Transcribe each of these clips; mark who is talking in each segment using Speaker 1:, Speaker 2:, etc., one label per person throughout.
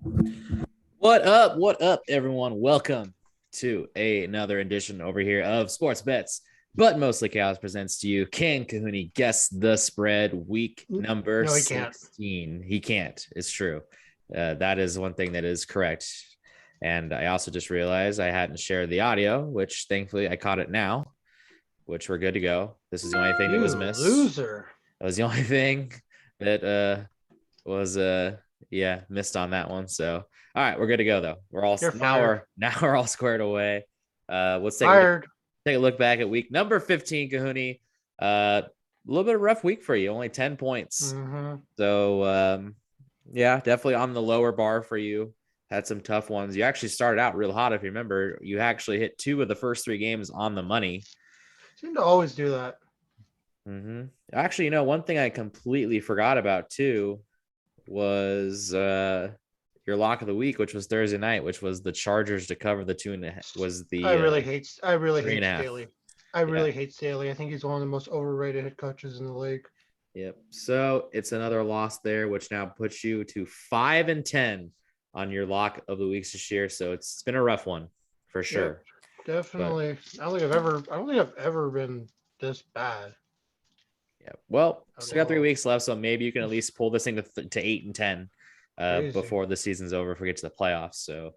Speaker 1: What up? What up, everyone? Welcome to another edition over here of Sports Bets, but mostly Chaos presents to you. Can Cohoon guess the spread week number
Speaker 2: No, he can't.
Speaker 1: 16? He can't. It's true. That is one thing that is correct. And I also just realized I hadn't shared the audio, which thankfully I caught it now, which we're good to go. This is the only thing that
Speaker 2: You
Speaker 1: was missed.
Speaker 2: loser.
Speaker 1: That was the only thing that was missed on that one. So all right, we're good to go though. We're all
Speaker 2: You're fired.
Speaker 1: now we're all squared away. Let's
Speaker 2: Fired.
Speaker 1: take a look back at week number 15, Kahuni. A little bit of a rough week for you, only 10 points.
Speaker 2: Mm-hmm.
Speaker 1: So yeah, definitely on the lower bar for you. Had some tough ones. You actually started out real hot, if you remember. You actually hit 2 of the first 3 games on the money.
Speaker 2: Seem to always do that.
Speaker 1: Actually, one thing I completely forgot about too was your lock of the week, which was Thursday night, which was the Chargers to cover the 2.5. Was the
Speaker 2: I really hate
Speaker 1: three and a half.
Speaker 2: Staley. I really hate Staley. I think he's one of the most overrated head coaches in the league.
Speaker 1: Yep. So it's another loss there, which now puts you to 5-10 on your lock of the weeks this year. So it's been a rough one for sure.
Speaker 2: Yep, definitely. But I don't think I've ever been this bad.
Speaker 1: Yeah. Well, still got 3 weeks left, so maybe you can at least pull this thing to 8-10 before the season's over if we get to the playoffs. So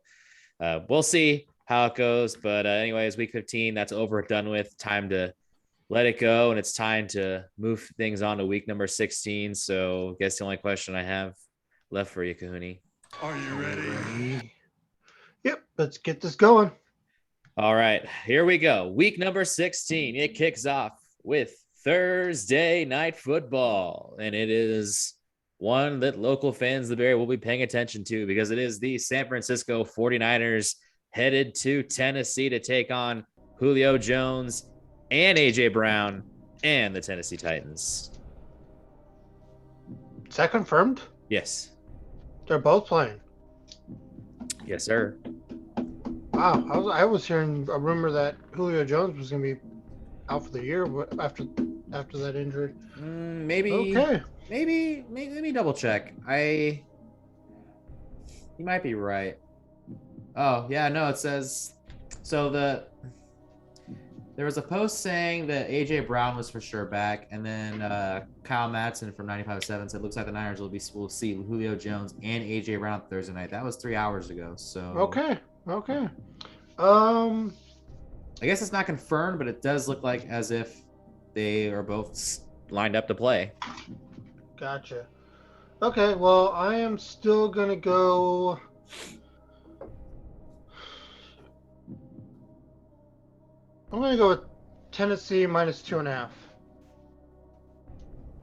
Speaker 1: we'll see how it goes. But anyways, week 15, that's over, done with. Time to let it go, and it's time to move things on to week number 16. So I guess the only question I have left for you, Kahuni.
Speaker 3: Are you ready?
Speaker 2: Yep, let's get this going.
Speaker 1: All right, here we go. Week number 16. It kicks off with Thursday night football, and it is one that local fans of the Bear will be paying attention to because it is the San Francisco 49ers headed to Tennessee to take on Julio Jones and AJ Brown and the Tennessee Titans.
Speaker 2: Is that confirmed?
Speaker 1: Yes.
Speaker 2: They're both playing.
Speaker 1: Yes, sir.
Speaker 2: Wow, I was hearing a rumor that Julio Jones was going to be out for the year after that injury.
Speaker 1: Maybe.
Speaker 2: Okay.
Speaker 1: Maybe. Let me double check. You might be right. Oh yeah, no. It says so. There was a post saying that AJ Brown was for sure back, and then Kyle Madsen from 95.7 said looks like the Niners will see Julio Jones and AJ Brown Thursday night. That was 3 hours ago. So
Speaker 2: okay.
Speaker 1: I guess it's not confirmed, but it does look like as if they are both lined up to play.
Speaker 2: Gotcha. Okay, well, I am still going to go. I'm going to go with Tennessee minus 2.5.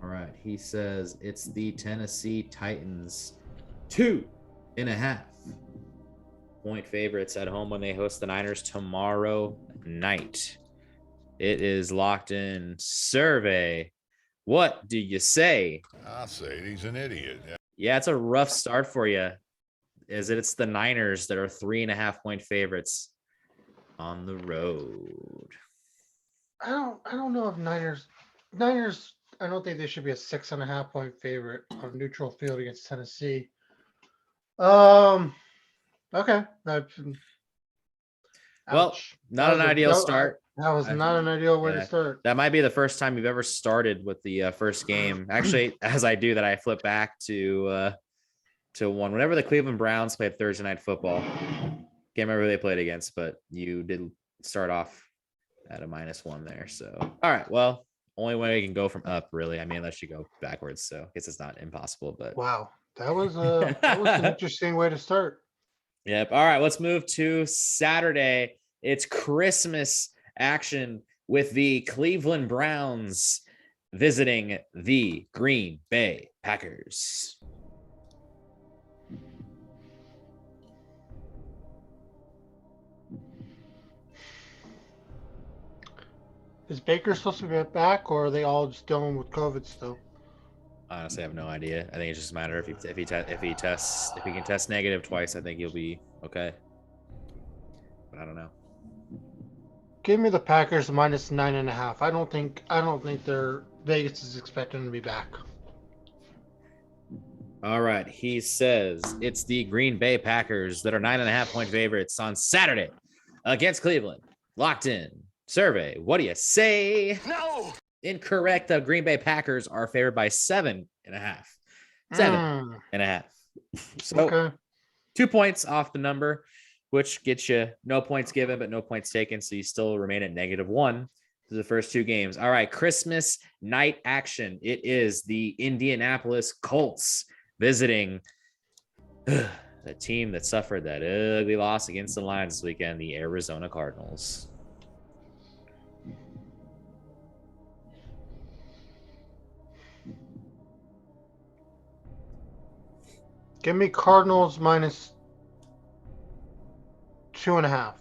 Speaker 1: All right. He says it's the Tennessee Titans 2.5 point favorites at home when they host the Niners tomorrow night. It is locked in. Survey. What do you say?
Speaker 3: I'll say he's an idiot.
Speaker 1: Yeah, it's a rough start for you. It's the Niners that are 3.5 point favorites on the road.
Speaker 2: I don't know if Niners. I don't think they should be a 6.5 point favorite on a neutral field against Tennessee. Okay.
Speaker 1: Well, not an ideal start.
Speaker 2: That was not an ideal way to start.
Speaker 1: That might be the first time you've ever started with the first game. Actually, as I do that, I flip back to one. Whenever the Cleveland Browns played Thursday night football, can't remember who they played against, but you did start off at a -1 there. So, all right. Well, only way you can go from up, really. I mean, unless you go backwards. So, I guess it's not impossible. But
Speaker 2: wow, that was an interesting way to start.
Speaker 1: Yep. All right. Let's move to Saturday. It's Christmas action with the Cleveland Browns visiting the Green Bay Packers.
Speaker 2: Is Baker supposed to be back, or are they all just dealing with COVID still?
Speaker 1: Honestly, I have no idea. I think it's just a matter if he can test negative twice. I think he'll be okay. But I don't know.
Speaker 2: Give me the Packers minus 9.5. I don't think Vegas is expecting to be back.
Speaker 1: All right. He says it's the Green Bay Packers that are 9.5-point favorites on Saturday against Cleveland. Locked in. Survey. What do you say?
Speaker 3: No.
Speaker 1: Incorrect. The Green Bay Packers are favored by 7.5. 7.5. So
Speaker 2: Okay.
Speaker 1: 2 points off the number, which gets you no points given, but no points taken. So you still remain at -1 through the first 2 games. All right. Christmas night action. It is the Indianapolis Colts visiting the team that suffered that ugly loss against the Lions this weekend, the Arizona Cardinals.
Speaker 2: Give me Cardinals minus 2.5.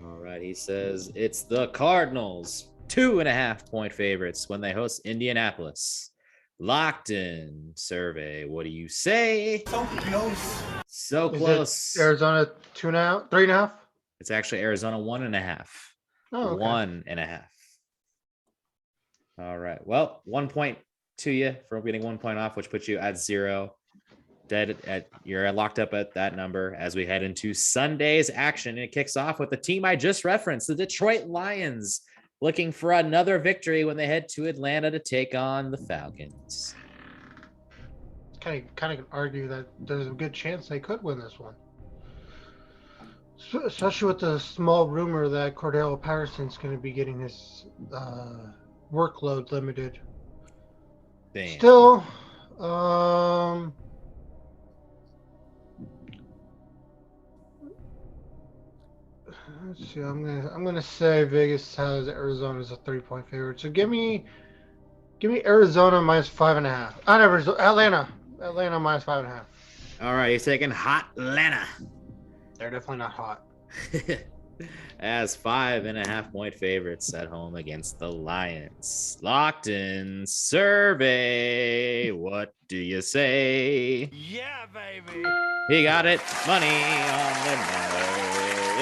Speaker 1: All right. He says it's the Cardinals, 2.5-point favorites when they host Indianapolis. Locked in. Survey. What do you say?
Speaker 3: So close.
Speaker 1: So
Speaker 2: Is
Speaker 1: close.
Speaker 2: it Arizona 2.5, 3.5?
Speaker 1: It's actually Arizona 1.5.
Speaker 2: Oh, okay.
Speaker 1: 1.5. All right. Well, 1 point to you for getting 1 point off, which puts you at 0. You're locked up at that number as we head into Sunday's action. And it kicks off with the team I just referenced, the Detroit Lions, looking for another victory when they head to Atlanta to take on the Falcons.
Speaker 2: Kind of can argue that there's a good chance they could win this one. Especially with the small rumor that Cordell Patterson's going to be getting his workload limited.
Speaker 1: Damn.
Speaker 2: Still, let's see. I'm gonna say Vegas has Arizona as a 3-point favorite. So give me Arizona minus 5.5. Not Arizona, Atlanta minus 5.5.
Speaker 1: All right, he's taking hot Atlanta.
Speaker 2: They're definitely not hot.
Speaker 1: As 5.5-point favorites at home against the Lions. Locked in. Survey. What do you say?
Speaker 3: Yeah, baby.
Speaker 1: He got it. Money on the number.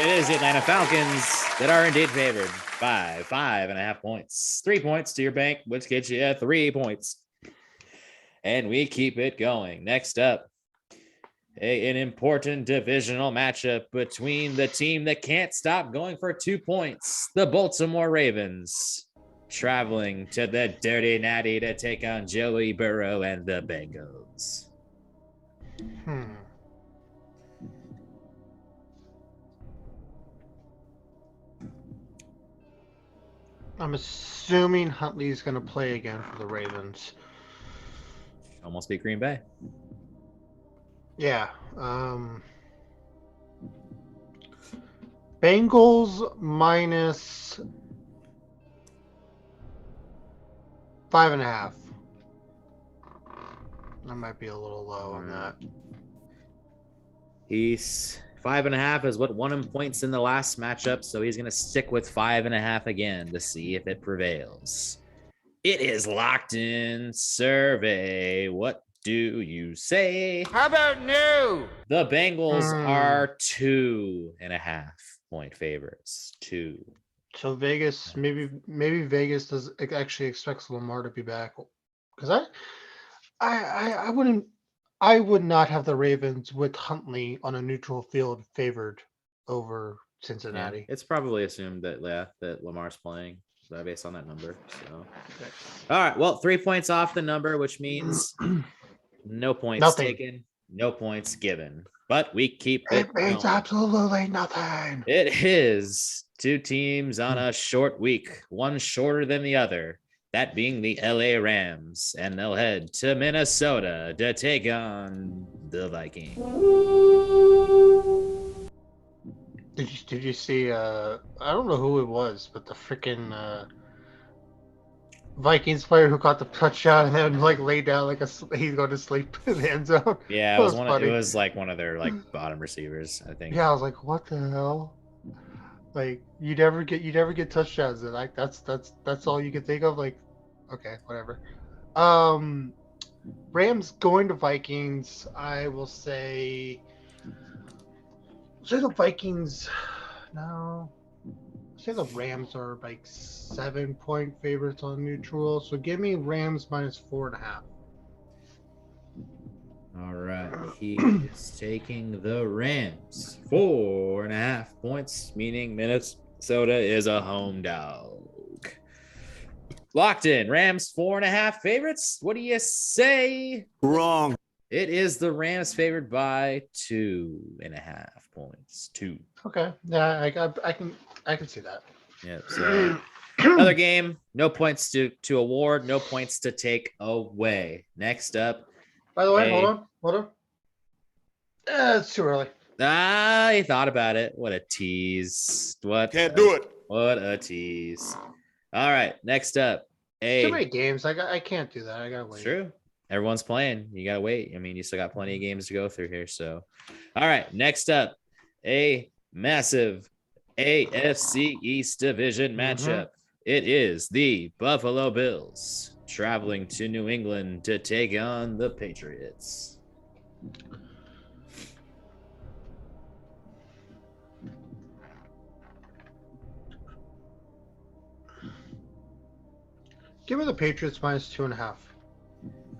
Speaker 1: It is the Atlanta Falcons that are indeed favored by 5.5 points. 3 points to your bank, which gets you 3 points. And we keep it going. Next up, an important divisional matchup between the team that can't stop going for 2 points, the Baltimore Ravens, traveling to the Dirty Natty to take on Joey Burrow and the Bengals.
Speaker 2: I'm assuming Huntley's going to play again for the Ravens.
Speaker 1: Almost beat Green Bay.
Speaker 2: Yeah. Bengals minus 5.5. That might be a little low on that.
Speaker 1: He's 5.5 is what won him points in the last matchup, so he's going to stick with 5.5 again to see if it prevails. It is locked in. Survey. What do you say?
Speaker 3: How about no?
Speaker 1: The Bengals are 2.5-point favorites. 2.
Speaker 2: So Vegas, maybe Vegas does actually expects Lamar to be back, because I would not have the Ravens with Huntley on a neutral field favored over Cincinnati.
Speaker 1: Yeah, it's probably assumed that that Lamar's playing based on that number. So, all right, well, 3 points off the number, which means no points taken, no points given. But we keep it.
Speaker 2: It means absolutely nothing.
Speaker 1: It is 2 teams on a short week, one shorter than the other. That being the LA Rams, and they'll head to Minnesota to take on the Vikings.
Speaker 2: Did you see? I don't know who it was, but the freaking Vikings player who caught the touchdown and then laid down like he's going to sleep in the end zone.
Speaker 1: Yeah, it was one. It was like one of their bottom receivers, I think.
Speaker 2: Yeah, I was like, what the hell? Like you never get touchdowns, and that's all you can think of. Like, okay, whatever. Rams going to Vikings. I will say the Vikings. No, say the Rams are like 7-point favorites on neutral. So give me Rams minus 4.5.
Speaker 1: All right. He is taking the Rams 4.5 points, meaning Minnesota is a home dog. Locked in. Rams 4.5 favorites. What do you say?
Speaker 3: Wrong.
Speaker 1: It is the Rams favored by 2.5 points. 2.
Speaker 2: Okay. Yeah, I can see that.
Speaker 1: Yep. So another game. No points to award. No points to take away. Next up.
Speaker 2: By the way,
Speaker 1: Hey.
Speaker 2: hold on. It's too early.
Speaker 1: He thought about it. What a tease.
Speaker 3: Can't do it.
Speaker 1: What a tease. All right. Next up.
Speaker 2: Too many games. I can't do that. I gotta wait.
Speaker 1: True. Everyone's playing. You gotta wait. I mean, you still got plenty of games to go through here. So, all right. Next up, a massive AFC East division matchup. It is the Buffalo Bills traveling to New England to take on the Patriots.
Speaker 2: Give me the Patriots minus 2.5.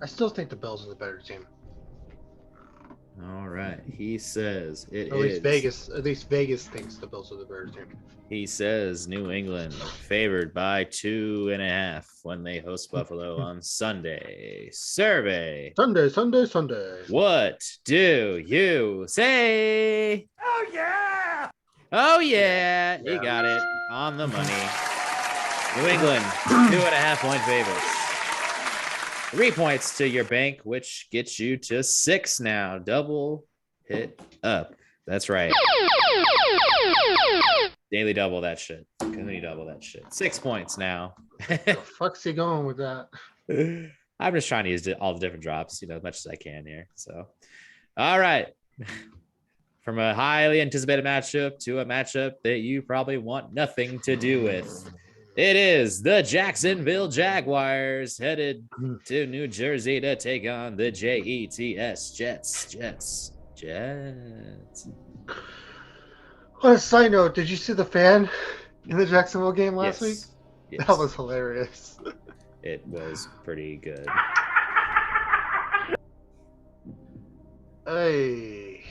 Speaker 2: I still think the Bills are the better team.
Speaker 1: All right. He says it
Speaker 2: At least
Speaker 1: is.
Speaker 2: At least Vegas thinks the Bills are the better team.
Speaker 1: He says New England favored by 2.5 when they host Buffalo on Sunday. Survey.
Speaker 2: Sunday.
Speaker 1: What do you say?
Speaker 3: Oh, yeah.
Speaker 1: Oh, yeah. He got it on the money. New England, 2.5 point favorites. 3 points to your bank, which gets you to 6 now. Double hit up. That's right. Daily double that shit. Community double that shit. 6 points now.
Speaker 2: The fuck's he going with that?
Speaker 1: I'm just trying to use all the different drops, as much as I can here. So, all right. From a highly anticipated matchup to a matchup that you probably want nothing to do with. It is the Jacksonville Jaguars headed to New Jersey to take on the Jets. Jets.
Speaker 2: On a side note, did you see the fan in the Jacksonville game last week?
Speaker 1: Yes.
Speaker 2: That was hilarious.
Speaker 1: It was pretty good.
Speaker 2: Hey.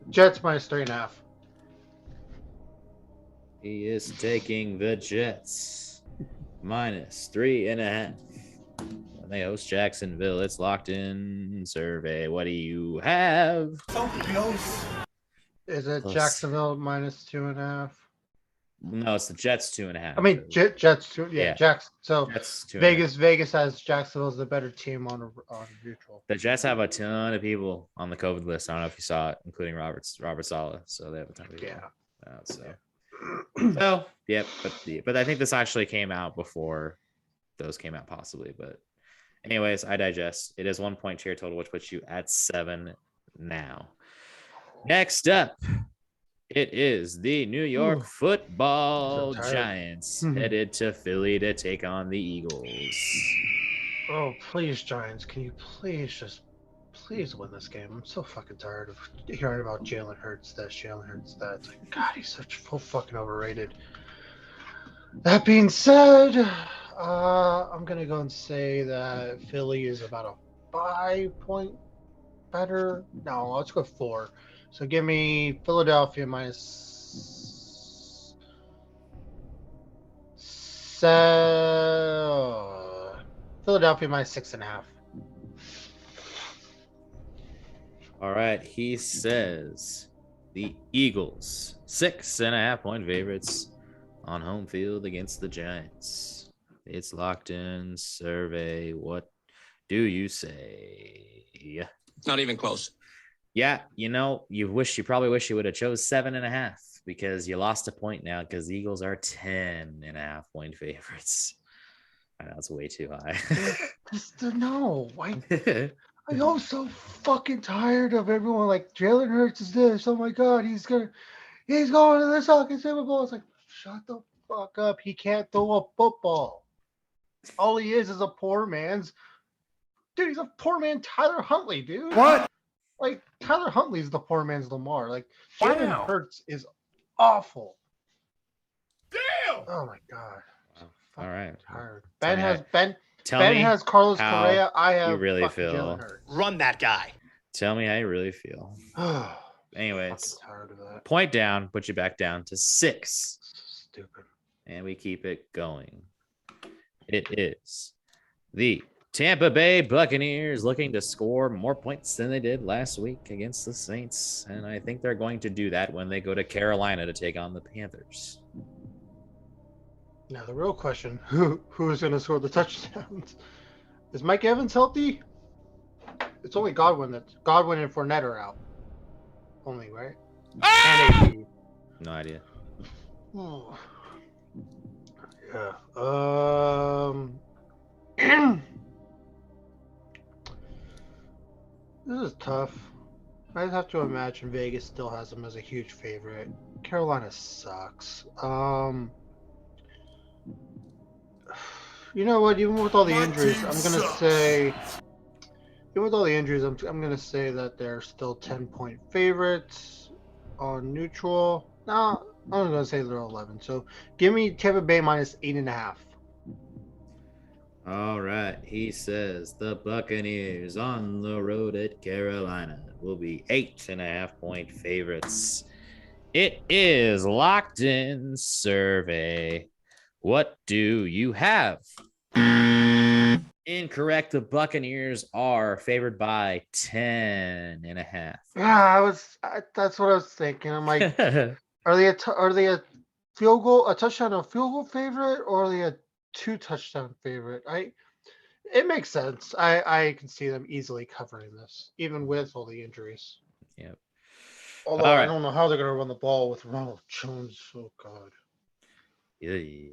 Speaker 2: Jets minus 3.5.
Speaker 1: He is taking the Jets minus 3.5. When they host Jacksonville, it's locked in. Survey. What do you have?
Speaker 3: So close.
Speaker 2: Is it
Speaker 1: Close.
Speaker 2: Jacksonville minus 2.5?
Speaker 1: No, it's the Jets 2.5.
Speaker 2: I mean, Jets 2. Yeah,
Speaker 1: Yeah.
Speaker 2: Jacks. So
Speaker 1: Jets 2.5.
Speaker 2: Vegas has Jacksonville's the better team on neutral.
Speaker 1: The Jets have a ton of people on the COVID list. I don't know if you saw it, including Robert Saleh. So they have a ton of people.
Speaker 2: Yeah.
Speaker 1: So yeah, but I think this actually came out before those came out, possibly. But anyways, I digest. It is 1 point tier total, which puts you at 7 now. Next up, it is the New York Football
Speaker 2: So tired.
Speaker 1: Giants headed to Philly to take on the Eagles.
Speaker 2: Oh, please, Giants. Can you please win this game? I'm so fucking tired of hearing about Jalen Hurts. It's like, God, he's such fucking overrated. That being said, I'm going to go and say that Philly is about a 5-point better. No, let's go 4. So give me Philadelphia minus Philadelphia minus 6.5.
Speaker 1: All right, he says the Eagles 6.5 point favorites on home field against the Giants. It's locked in. Survey. What do you say?
Speaker 4: Not even close.
Speaker 1: Yeah, you probably wish you would have chose 7.5 because you lost a point now because the Eagles are 10.5 point favorites. I know it's way too high.
Speaker 2: No, I'm so fucking tired of everyone like Jalen Hurts is this. Oh my God, he's going to this hockey Super Bowl. It's like, shut the fuck up. He can't throw a football. All he is a poor man's dude, he's a poor man Tyler Huntley, dude.
Speaker 3: What?
Speaker 2: Like, Tyler Huntley's the poor man's Lamar. Like, Jalen
Speaker 3: Wow.
Speaker 2: Hurts is awful.
Speaker 3: Damn.
Speaker 2: Oh my god.
Speaker 1: Wow. All right.
Speaker 2: Tired.
Speaker 1: Tell
Speaker 2: Ben
Speaker 1: me
Speaker 2: has
Speaker 1: how-
Speaker 2: Ben.
Speaker 1: Tell
Speaker 2: Ben
Speaker 1: me
Speaker 2: has Carlos
Speaker 1: how
Speaker 2: Correa. I have
Speaker 1: you really
Speaker 2: fucking
Speaker 1: feel.
Speaker 2: Jalen Hurts.
Speaker 4: Run that guy.
Speaker 1: Tell me how you really feel. Anyways,
Speaker 2: Fucking tired of that.
Speaker 1: point down, put you back down to 6.
Speaker 2: Stupid.
Speaker 1: And we keep it going. It is the Tampa Bay Buccaneers looking to score more points than they did last week against the Saints. And I think they're going to do that when they go to Carolina to take on the Panthers.
Speaker 2: Now the real question: who is going to score the touchdowns? Is Mike Evans healthy? It's only Godwin and Fournette are out. Only, right? And AP.
Speaker 1: No idea.
Speaker 2: Ooh. Yeah. This is tough. I'd have to imagine Vegas still has them as a huge favorite. Carolina sucks. You know what? Even with all the injuries, I'm gonna say. Even with all the injuries, I'm gonna say that they're still 10-point favorites on neutral. No, I'm gonna say they're 11. So give me Tampa Bay minus 8.5.
Speaker 1: All right. He says the Buccaneers on the road at Carolina will be 8.5-point favorites. It is locked in survey. What do you have? Incorrect. The Buccaneers are favored by 10.5.
Speaker 2: Yeah, that's what I was thinking. I'm like, are they a field goal, a touchdown, a field goal favorite, or are they a 2-touchdown favorite? It makes sense. I can see them easily covering this, even with all the injuries.
Speaker 1: Yep.
Speaker 2: Although
Speaker 1: All
Speaker 2: I
Speaker 1: right.
Speaker 2: don't know how they're gonna run the ball with Ronald Jones. Oh God.
Speaker 1: Yeah.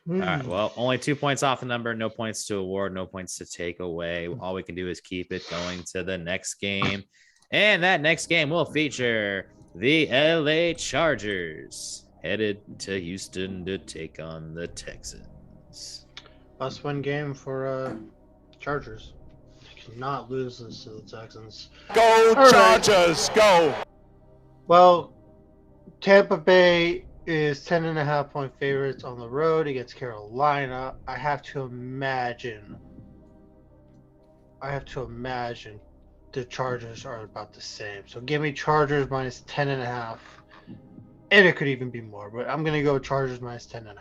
Speaker 1: All right. Well, only 2 points off the number. No points to award. No points to take away. All we can do is keep it going to the next game. And that next game will feature the LA Chargers headed to Houston to take on the Texans.
Speaker 2: Must-win game for Chargers. They cannot lose this to the Texans.
Speaker 3: Go
Speaker 2: All right.
Speaker 3: Chargers, go.
Speaker 2: Well, Tampa Bay is 10.5-point favorites on the road against Carolina. I have to imagine the Chargers are about the same. So give me Chargers minus 10.5. And it could even be more, but I'm gonna go Chargers minus 10.5.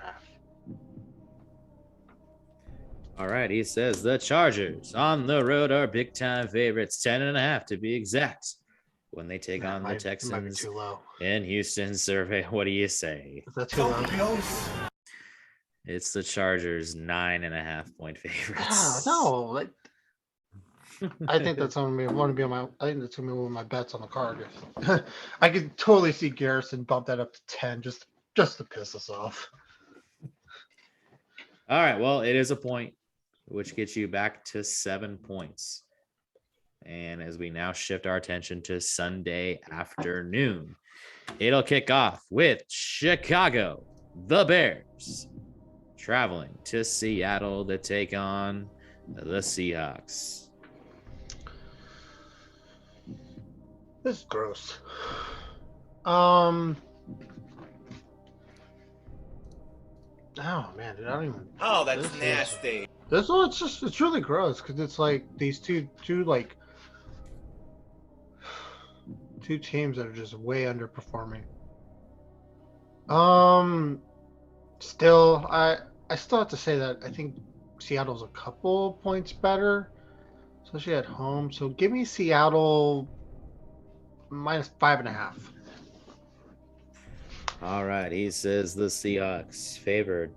Speaker 1: All right. He says the Chargers on the road are big time favorites, 10.5 to be exact, when they take on the
Speaker 2: It might be
Speaker 1: Texans
Speaker 2: too low.
Speaker 1: in Houston survey. What do you say?
Speaker 2: Is that too low?
Speaker 3: Close.
Speaker 1: It's the Chargers 9.5-point favorites.
Speaker 2: No, like I think that's gonna be one to be on my. I think that's gonna be one of my bets on the card. I could totally see Garrison bump that up to 10 just to piss us off.
Speaker 1: All right. Well, it is a point, which gets you back to 7 points. And as we now shift our attention to Sunday afternoon, it'll kick off with Chicago, the Bears, traveling to Seattle to take on the Seahawks.
Speaker 2: This is gross. Oh man, dude, I don't even.
Speaker 3: Oh, that's
Speaker 2: This is-
Speaker 3: nasty.
Speaker 2: This one, it's really gross because it's like these two teams that are just way underperforming. Still, I still have to say that I think Seattle's a couple points better, especially at home. So give me Seattle minus 5.5.
Speaker 1: All right. He says the Seahawks favored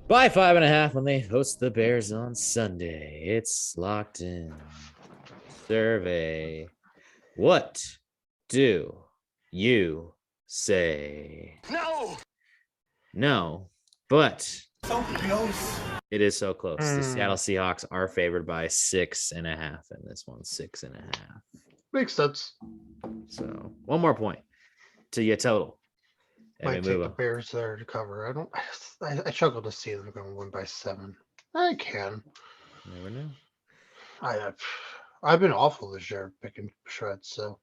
Speaker 1: by 5.5 when they host the Bears on Sunday. It's locked in. Survey. What do you say?
Speaker 3: No.
Speaker 1: No, but
Speaker 3: So close.
Speaker 1: it is so close. The
Speaker 2: Hmm.
Speaker 1: Seattle Seahawks are favored by 6.5, and this one's 6.5.
Speaker 2: Makes sense.
Speaker 1: So one more point to your total. And
Speaker 2: Might
Speaker 1: we
Speaker 2: take
Speaker 1: move
Speaker 2: the
Speaker 1: on.
Speaker 2: Bears there to cover. I struggle to see them going to win by 7. I can.
Speaker 1: Never know.
Speaker 2: I've been awful this year picking shreds. So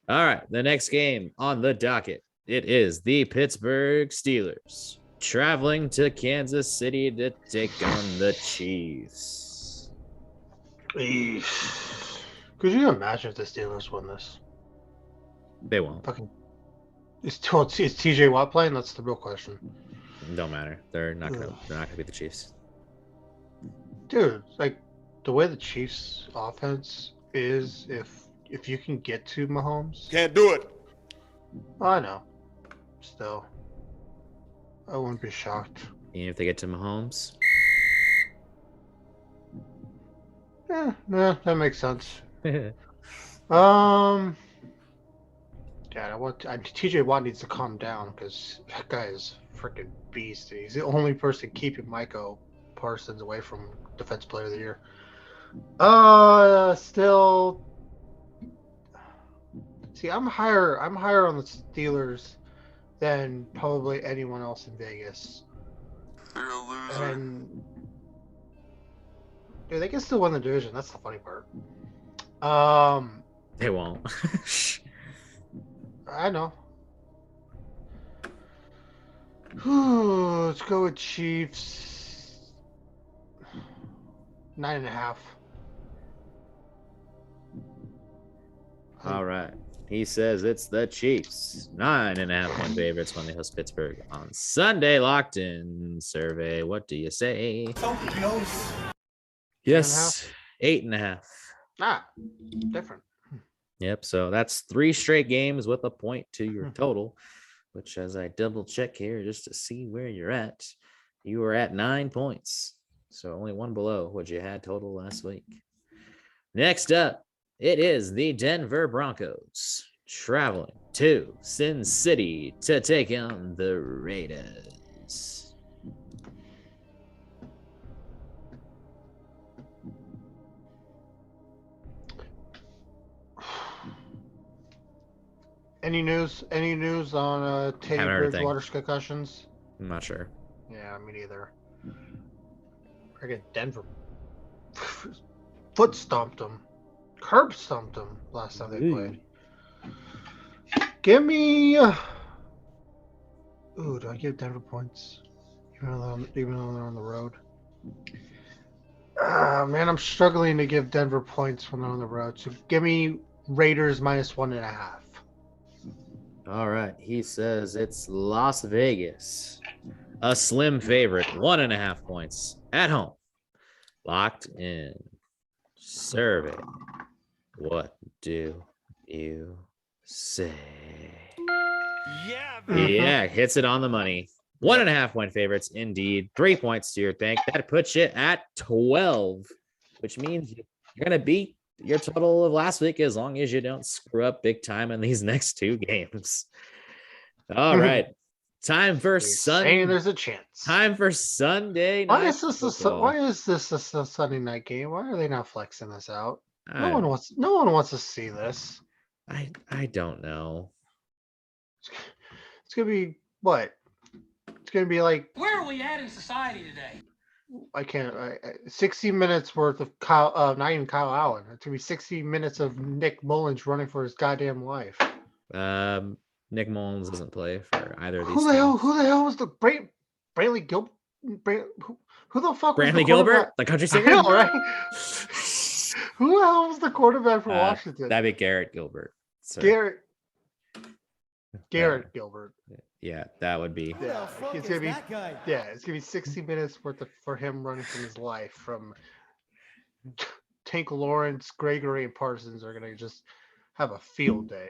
Speaker 1: All right, the next game on the docket. It is the Pittsburgh Steelers traveling to Kansas City to take on the Chiefs.
Speaker 2: Eesh. Could you imagine if the Steelers win this?
Speaker 1: They won't.
Speaker 2: Fucking is TJ Watt playing? That's the real question.
Speaker 1: Don't matter. They're not gonna be the Chiefs.
Speaker 2: Dude, like the way the Chiefs offense is, if you can get to Mahomes,
Speaker 3: Can't do it.
Speaker 2: I know. Still, I wouldn't be shocked.
Speaker 1: Even if they get to Mahomes.
Speaker 2: Yeah, that makes sense.
Speaker 1: Yeah,
Speaker 2: Yeah, TJ Watt needs to calm down because that guy is a freaking beast. He's the only person keeping Micah Parsons away from Defense Player of the Year. Still, see, I'm higher on the Steelers than probably anyone else in Vegas.
Speaker 3: You're a loser.
Speaker 2: And dude, they can still win the division. That's the funny part.
Speaker 1: they won't.
Speaker 2: I know. Let's go with Chiefs. 9.5.
Speaker 1: All right. He says it's the Chiefs. 9.5-point favorites when they host Pittsburgh on Sunday. Locked in survey. What do you say?
Speaker 3: So close.
Speaker 1: Yes. 8.5.
Speaker 2: Different.
Speaker 1: Yep. So that's 3 straight games with a point to your total, which as I double check here just to see where you're at, you were at 9 points. So only one below what you had total last week. Next up, it is the Denver Broncos traveling to Sin City to take on the Raiders.
Speaker 2: Any news on Teddy
Speaker 1: Haven't heard a thing.
Speaker 2: Bridgewater's concussions?
Speaker 1: I'm not sure.
Speaker 2: Yeah, me neither. Friggin' Denver foot stomped them. Curb stomped them last time they played. Give me. Ooh, do I give Denver points? Even though they're on the road. Man, I'm struggling to give Denver points when they're on the road. So give me Raiders -1.5.
Speaker 1: All right. He says it's Las Vegas. A slim favorite. 1.5 points at home. Locked in. Survey. What do you say?
Speaker 3: Yeah,
Speaker 1: Yeah, hits it on the money. 1.5-point favorites, indeed. 3 points to your bank. That puts you at 12, which means you're going to beat your total of last week as long as you don't screw up big time in these next 2 games. All right. Time for
Speaker 2: saying there's a chance.
Speaker 1: Time for Sunday night.
Speaker 2: Why is this a Sunday night game? Why are they not flexing this out? No one wants to see this.
Speaker 1: I don't know.
Speaker 2: It's gonna be what? It's gonna be like,
Speaker 5: where are we at in society today?
Speaker 2: I can't. 60 minutes worth of Kyle. Not even Kyle Allen. It's gonna be 60 minutes of Nick Mullins running for his goddamn life.
Speaker 1: Nick Mullins doesn't play for either of these.
Speaker 2: Who the hell was the Brantley Gilbert? Who the fuck was
Speaker 1: Brantley Gilbert, the country singer?
Speaker 2: I know, right? Who the hell was the quarterback for Washington?
Speaker 1: That'd be Garrett Gilbert.
Speaker 2: Garrett Gilbert.
Speaker 1: Yeah, that would be.
Speaker 2: Yeah, it's gonna be. Yeah, it's gonna be 60 minutes worth for him running from his life. From Tank Lawrence, Gregory, and Parsons are gonna just have a field day.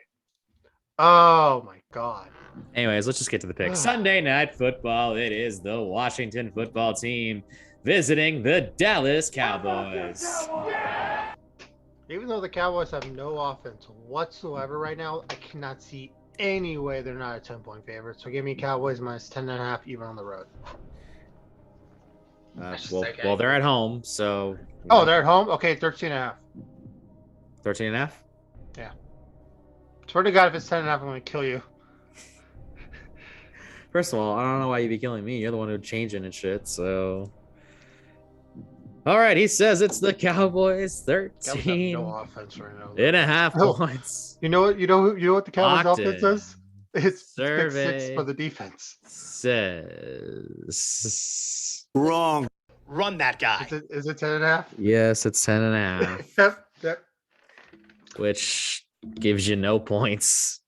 Speaker 2: Oh my God.
Speaker 1: Anyways, let's just get to the pick. Sunday night football. It is the Washington football team visiting the Dallas Cowboys.
Speaker 2: Even though the Cowboys have no offense whatsoever right now, I cannot see any way they're not a 10-point favorite. So give me Cowboys -10.5 even on the road.
Speaker 1: Well, they're at home, so.
Speaker 2: Oh, they're at home? Okay, 13.5.
Speaker 1: 13.5?
Speaker 2: Yeah. Swear to God, if it's 10.5, I'm going to kill you.
Speaker 1: First of all, I don't know why you'd be killing me. You're the one who's changing and shit, so. All right, he says it's the Cowboys
Speaker 2: Cowboys have
Speaker 1: 13
Speaker 2: no offense right now.
Speaker 1: and a half
Speaker 2: Oh,
Speaker 1: points.
Speaker 2: you know what? You know what the Cowboys
Speaker 1: Locked
Speaker 2: offense
Speaker 1: in.
Speaker 2: is? It's pick 6
Speaker 1: Survey
Speaker 2: for the defense.
Speaker 1: says
Speaker 3: Wrong.
Speaker 4: Run that guy.
Speaker 2: Is it 10.5?
Speaker 1: yes, it's 10 and a half,
Speaker 2: Yep.
Speaker 1: which gives you no points.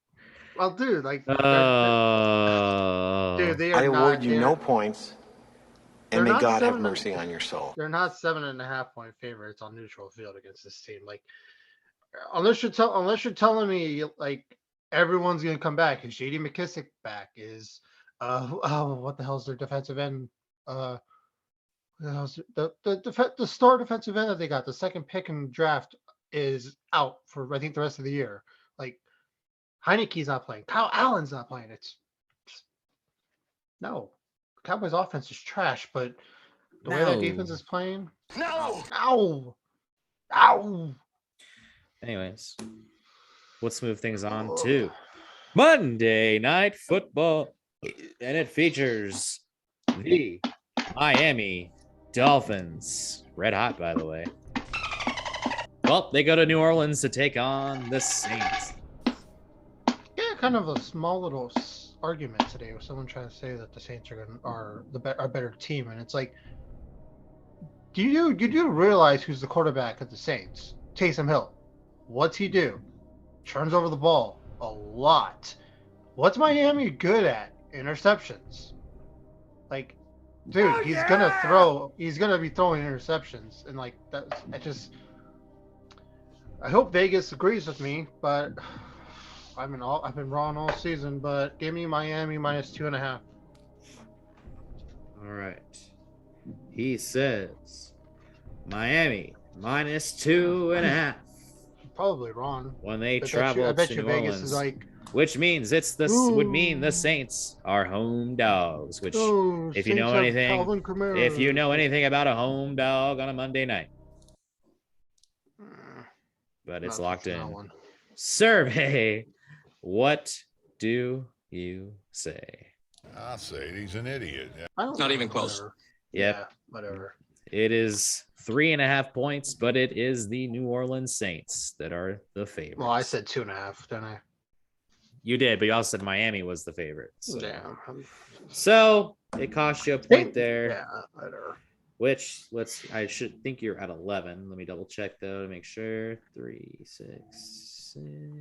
Speaker 2: Well, dude, like, dude,
Speaker 1: Oh,
Speaker 2: they are
Speaker 3: I
Speaker 2: not.
Speaker 3: award you
Speaker 2: They're,
Speaker 3: no points,
Speaker 2: they're
Speaker 3: and may
Speaker 2: not
Speaker 3: God have
Speaker 2: 7
Speaker 3: mercy on your soul.
Speaker 2: They're not 7.5 point favorites on neutral field against this team. Like, unless you're telling me like everyone's gonna come back. Is JD McKissick back? Is what the hell's their defensive end? What the hell's the star defensive end that they got, the second pick in the draft, is out for I think the rest of the year. Like, Heineke's not playing. Kyle Allen's not playing. It's no. Cowboys offense is trash, but the way that defense is playing,
Speaker 4: No.
Speaker 2: ow.
Speaker 1: anyways, let's move things on to Monday Night Football, and it features the Miami Dolphins. Red hot, by the way. Well, they go to New Orleans to take on the Saints.
Speaker 2: Yeah, kind of a small little argument today with someone trying to say that the Saints are a better team, and it's like, do you realize who's the quarterback of the Saints? Taysom Hill. What's he do? Turns over the ball a lot. What's Miami good at? Interceptions. Like, dude, he's gonna be throwing interceptions, and like I hope Vegas agrees with me, but I've been wrong all season. But give me Miami minus 2.5.
Speaker 1: All right. He says Miami minus 2.5
Speaker 2: Probably wrong.
Speaker 1: when they
Speaker 2: I
Speaker 1: travel
Speaker 2: bet
Speaker 1: to
Speaker 2: you
Speaker 1: New
Speaker 2: Vegas
Speaker 1: Orleans,
Speaker 2: is like,
Speaker 1: which means would mean the Saints are home dogs. Which,
Speaker 2: oh,
Speaker 1: if you know
Speaker 2: Saints have
Speaker 1: anything,
Speaker 2: Calvin Kamara.
Speaker 1: if you know anything about a home dog on a Monday night, but it's
Speaker 2: Not
Speaker 1: locked
Speaker 2: that
Speaker 1: in.
Speaker 2: one.
Speaker 1: Survey, what do you say?
Speaker 6: I'll say he's an idiot.
Speaker 2: I don't
Speaker 4: Not
Speaker 2: know,
Speaker 4: even close.
Speaker 2: whatever.
Speaker 1: Yep.
Speaker 2: Yeah, whatever.
Speaker 1: It is 3.5 points, but it is the New Orleans Saints that are the favorites.
Speaker 2: Well, I said 2.5, didn't I?
Speaker 1: You did, but you also said Miami was the favorite. So,
Speaker 2: Yeah.
Speaker 1: It cost you a point there.
Speaker 2: Yeah, whatever.
Speaker 1: Which I should think you're at 11. Let me double check though to make sure. 3, 6,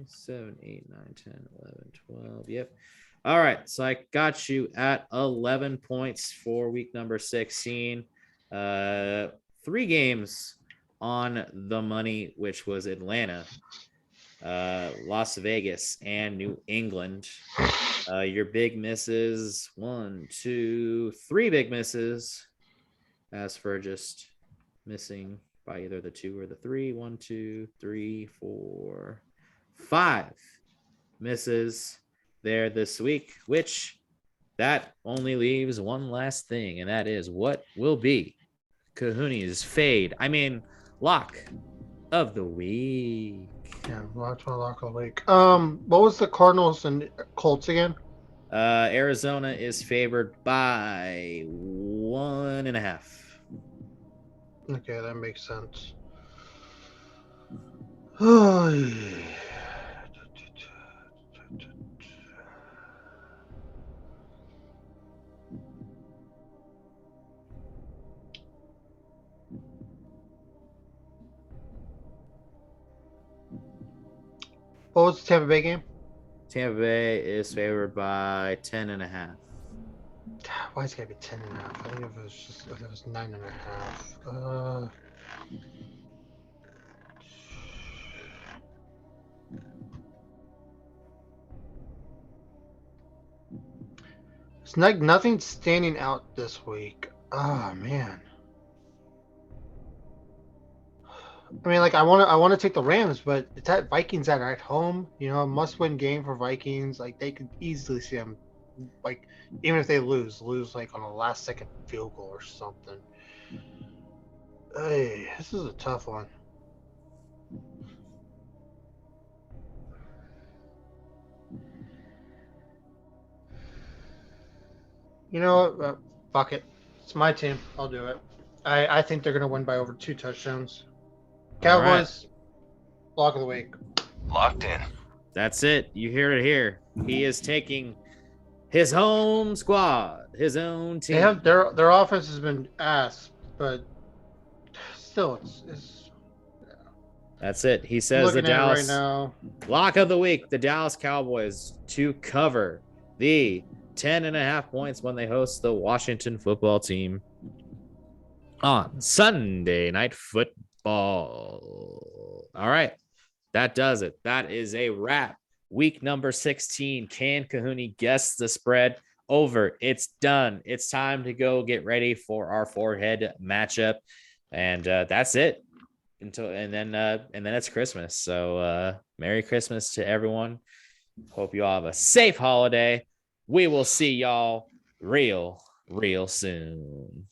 Speaker 1: 7, 8, 9, 10, 11, 12. Yep. All right. So I got you at 11 points for week number 16. 3 games on the money, which was Atlanta, Las Vegas, and New England. Your big misses, 1, 2, 3 big misses. As for just missing by either the 2 or the 3, 1, 2, 3, 4, 5 misses there this week, which that only leaves one last thing, and that is what will be Cohoon's lock of the week.
Speaker 2: Yeah, watch my lock of the week. What was the Cardinals and Colts again?
Speaker 1: Arizona is favored by 1.5.
Speaker 2: Okay, that makes sense. Oh, yeah. What was the Tampa Bay game?
Speaker 1: Tampa Bay is favored by 10.5.
Speaker 2: Why is it gotta be 10.5? I think if it was 9.5. It's like nothing standing out this week. Oh man. I mean, like I want to take the Rams, but it's at Vikings that are at home. You know, a must-win game for Vikings. Like they could easily see them, like even if they lose like on a last-second field goal or something. Hey, this is a tough one. You know what? Fuck it. It's my team. I'll do it. I think they're going to win by over 2 touchdowns.
Speaker 1: All right.
Speaker 2: Cowboys, lock of the week.
Speaker 3: Locked in.
Speaker 1: That's it. You hear it here. He is taking his home squad, his own team.
Speaker 2: They have their offense has been ass, but still, it's
Speaker 1: That's it. He says the
Speaker 2: looking at it
Speaker 1: Dallas
Speaker 2: right now.
Speaker 1: lock of the week, the Dallas Cowboys to cover the 10.5 points when they host the Washington football team on Sunday Night Football. All right. That does it. That is a wrap. Week number 16. Can Cohoon guess the spread? Over. It's done. It's time to go get ready for our forehead matchup. And that's it. And then it's Christmas. So Merry Christmas to everyone. Hope you all have a safe holiday. We will see y'all real soon.